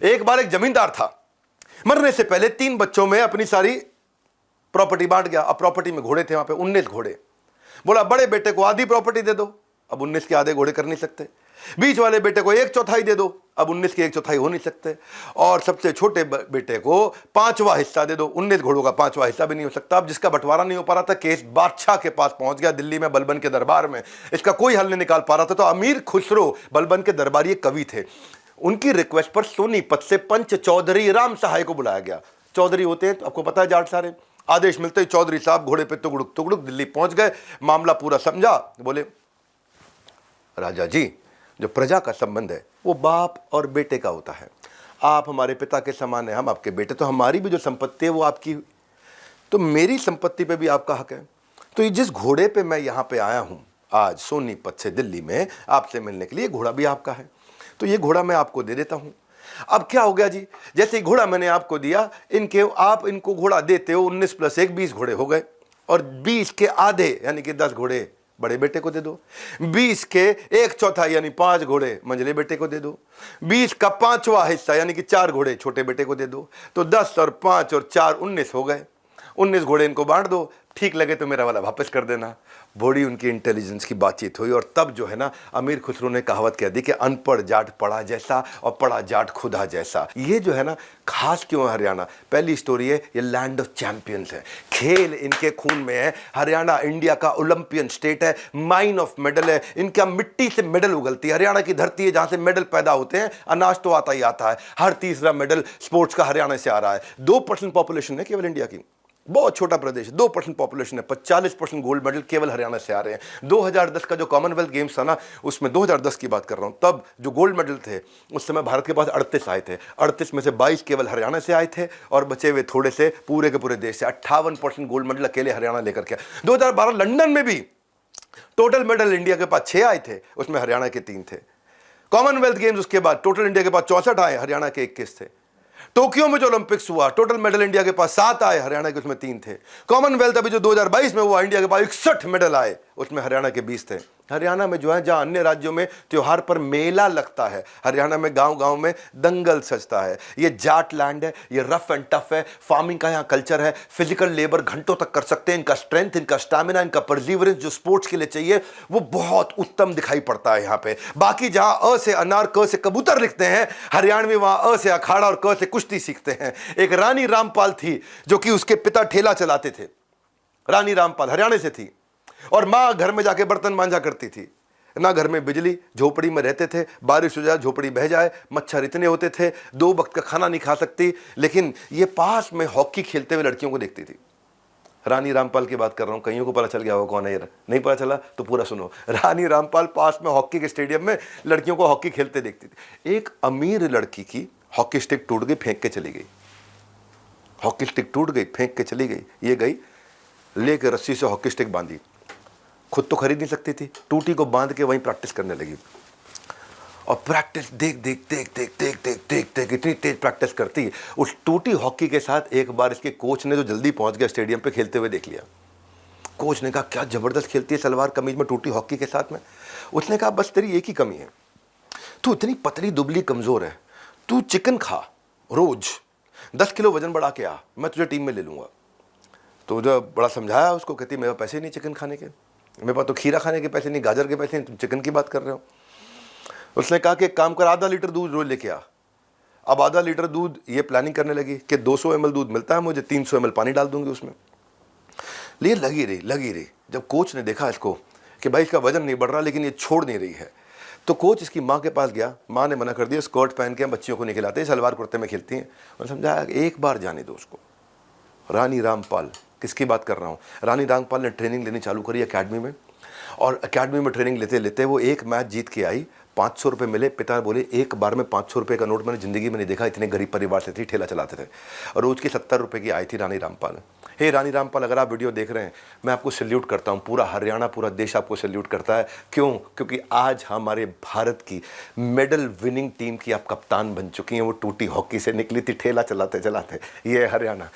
एक बार एक जमींदार था, मरने से पहले 3 बच्चों में अपनी सारी प्रॉपर्टी बांट गया। अब प्रॉपर्टी में घोड़े थे, वहां पे 19 घोड़े। बोला बड़े बेटे को आधी प्रॉपर्टी दे दो, अब 19 के आधे घोड़े कर नहीं सकते। बीच वाले बेटे को 1/4 दे दो, अब 19 के 1/4 हो नहीं सकते। और सबसे छोटे बेटे को 5वां हिस्सा दे दो, 19 घोड़ों का 5वां हिस्सा भी नहीं हो सकता। अब जिसका बंटवारा नहीं हो पा रहा था, केस बादशाह के पास पहुंच गया, दिल्ली में बलबन के दरबार में। इसका कोई हल नहीं निकाल पा रहा था, तो अमीर खुसरो बलबन के दरबारी एक कवि थे, उनकी रिक्वेस्ट पर सोनीपत से पंच चौधरी राम सहाय को बुलाया गया। चौधरी होते हैं तो आपको पता है, जाट सारे। आदेश मिलते ही चौधरी साहब घोड़े पे तुगड़ुक तुगड़ुक दिल्ली पहुंच गए, मामला पूरा समझा। बोले राजा जी, जो प्रजा का संबंध है वो बाप और बेटे का होता है। आप हमारे पिता के समान है, हम आपके बेटे, तो हमारी भी जो संपत्ति है वो आपकी, तो मेरी संपत्ति पे भी आपका हक है। तो ये जिस घोड़े पे मैं यहाँ पे आया हूँ आज सोनीपत से दिल्ली में आपसे मिलने के लिए, घोड़ा भी आपका है, तो ये घोड़ा मैं आपको दे देता हूँ। अब क्या हो गया जी, जैसे ही घोड़ा मैंने आपको दिया, आप इनको घोड़ा देते हो, 19 + 1 20 घोड़े हो गए, और 20 के आधे यानी कि 10 घोड़े बड़े बेटे को दे दो, 20 के 1/4 यानी 5 घोड़े मंझले बेटे को दे दो, 20 का 5वां हिस्सा यानी कि 4 घोड़े छोटे बेटे को दे दो, तो 10 और 5 और 4 19 हो गए। 19 घोड़े इनको बांट दो, ठीक लगे तो मेरा वाला वापस कर देना। बड़ी उनकी इंटेलिजेंस की बातचीत हुई, और तब जो है ना, अमीर खुसरो ने कहावत कह दी कि अनपढ़ जाट पढ़ा जैसा और पढ़ा जाट खुदा जैसा। ये जो है ना, खास क्यों है हरियाणा? पहली स्टोरी है, ये लैंड ऑफ चैंपियंस है, खेल इनके खून में है। हरियाणा इंडिया का ओलंपियन स्टेट है, माइन ऑफ मेडल है, इनका मिट्टी से मेडल उगलती है। हरियाणा की धरती है जहां से मेडल पैदा होते हैं, अनाज तो आता ही आता है। हर तीसरा मेडल स्पोर्ट्स का हरियाणा से आ रहा है। 2% पॉपुलेशन है केवल इंडिया की, बहुत छोटा प्रदेश, 2% पॉपुलेशन है, 45% गोल्ड मेडल केवल हरियाणा से आ रहे हैं। 2010 का जो कॉमनवेल्थ गेम्स था ना, उसमें 2010 की बात कर रहा हूं, तब जो गोल्ड मेडल थे उस समय भारत के पास 38 आए थे, 38 में से 22 केवल हरियाणा से आए थे, और बचे हुए थोड़े से पूरे के पूरे देश से। 58% गोल्ड मेडल अकेले हरियाणा लेकर के। 2012 लंदन में भी टोटल मेडल इंडिया के पास 6 आए थे, उसमें हरियाणा के 3 थे। कॉमनवेल्थ गेम्स उसके बाद टोटल इंडिया के पास 64 आए, हरियाणा के 21 थे। टोक्यो में जो ओलंपिक्स हुआ, टोटल मेडल इंडिया के पास 7 आए, हरियाणा के उसमें 3 थे। कॉमनवेल्थ अभी जो 2022 में हुआ, इंडिया के पास 61 मेडल आए, उसमें हरियाणा के 20 थे। हरियाणा में जो है, जहां अन्य राज्यों में त्योहार पर मेला लगता है, हरियाणा में गांव गांव में दंगल सजता है। ये जाट लैंड है, ये रफ एंड टफ है, फार्मिंग का यहाँ कल्चर है, फिजिकल लेबर घंटों तक कर सकते हैं। इनका स्ट्रेंथ, इनका स्टैमिना, इनका परसिवरेंस जो स्पोर्ट्स के लिए चाहिए वो बहुत उत्तम दिखाई पड़ता है यहाँ पे। बाकी जहां अ से अनार, क से कबूतर लिखते हैं, हरियाणवी वहां अ से अखाड़ा और क से कुश्ती सीखते हैं। एक रानी रामपाल थी जो कि उसके पिता ठेला चलाते थे, रानी रामपाल हरियाणा से थी, और मां घर में जाके बर्तन मांजा करती थी। ना घर में बिजली, झोपड़ी में रहते थे, बारिश हो जाए झोपड़ी बह जाए, मच्छर इतने होते थे, 2 वक्त का खाना नहीं खा सकती, लेकिन ये पास में हॉकी खेलते हुए लड़कियों को देखती थी। रानी रामपाल की बात कर रहा हूं, कईयों को पता चल गया होगा कौन है, नहीं पता चला तो पूरा सुनो। रानी रामपाल पास में हॉकी के स्टेडियम में लड़कियों को हॉकी खेलते देखती थी। एक अमीर लड़की की हॉकी स्टिक टूट गई, फेंक के चली गई। हॉकी स्टिक टूट गई, फेंक के चली गई। ये गई लेके रस्सी से हॉकी स्टिक बांधी, खुद तो खरीद नहीं सकती थी, टूटी को बांध के वहीं प्रैक्टिस करने लगी। और प्रैक्टिस देख देख देख देख देख देख देख देख इतनी तेज प्रैक्टिस करती, उस टूटी हॉकी के साथ एक बार इसके कोच ने, जो जल्दी पहुंच गया स्टेडियम पे, खेलते हुए देख लिया। कोच ने कहा क्या जबरदस्त खेलती है सलवार कमीज में टूटी हॉकी के साथ में। उसने कहा बस तेरी एक ही कमी है, तू इतनी पतली दुबली कमजोर है, तू चिकन खा रोज, 10 किलो वजन बढ़ा के आ, मैं तुझे टीम में ले लूंगा। तो जब बड़ा समझाया उसको, कहती मेरे पास पैसे नहीं चिकन खाने के, मेरे पास तो खीरा खाने के पैसे नहीं, गाजर के पैसे नहीं, तुम चिकन की बात कर रहे हो। उसने कहा कि एक काम कर, आधा लीटर दूध रोज लेके आ। अब आधा लीटर दूध, ये प्लानिंग करने लगी कि 200 ml दूध मिलता है मुझे, 300 ml पानी डाल दूंगी उसमें। लेकिन लगी रही। जब कोच ने देखा इसको कि भाई इसका वजन नहीं बढ़ रहा लेकिन ये छोड़ नहीं रही है, तो कोच इसकी माँ के पास गया। माँ ने मना कर दिया, स्कर्ट पहन के हम बच्चियों को नहीं खिलाते, सलवार कुर्ते में खेलती हैं। और समझाया एक बार जाने दो उसको। रानी रामपाल, किसकी बात कर रहा हूँ, रानी रामपाल ने ट्रेनिंग लेनी चालू करी अकेडमी में, और अकेडमी में ट्रेनिंग लेते लेते वो एक मैच जीत के आई। 500 रुपये मिले। पिता बोले एक बार में 500 रुपये का नोट मैंने ज़िंदगी में नहीं देखा, इतने गरीब परिवार से थी, ठेला चलाते थे, और रोज़ की 70 रुपये की आई थी रानी रामपाल। हे रानी रामपाल, अगर आप वीडियो देख रहे हैं, मैं आपको सैल्यूट करता हूँ, पूरा हरियाणा, पूरा देश आपको सैल्यूट करता है। क्यों? क्योंकि आज हमारे भारत की मेडल विनिंग टीम की आप कप्तान बन चुकी हैं। वो टूटी हॉकी से निकली थी ठेला चलाते चलाते। ये हरियाणा।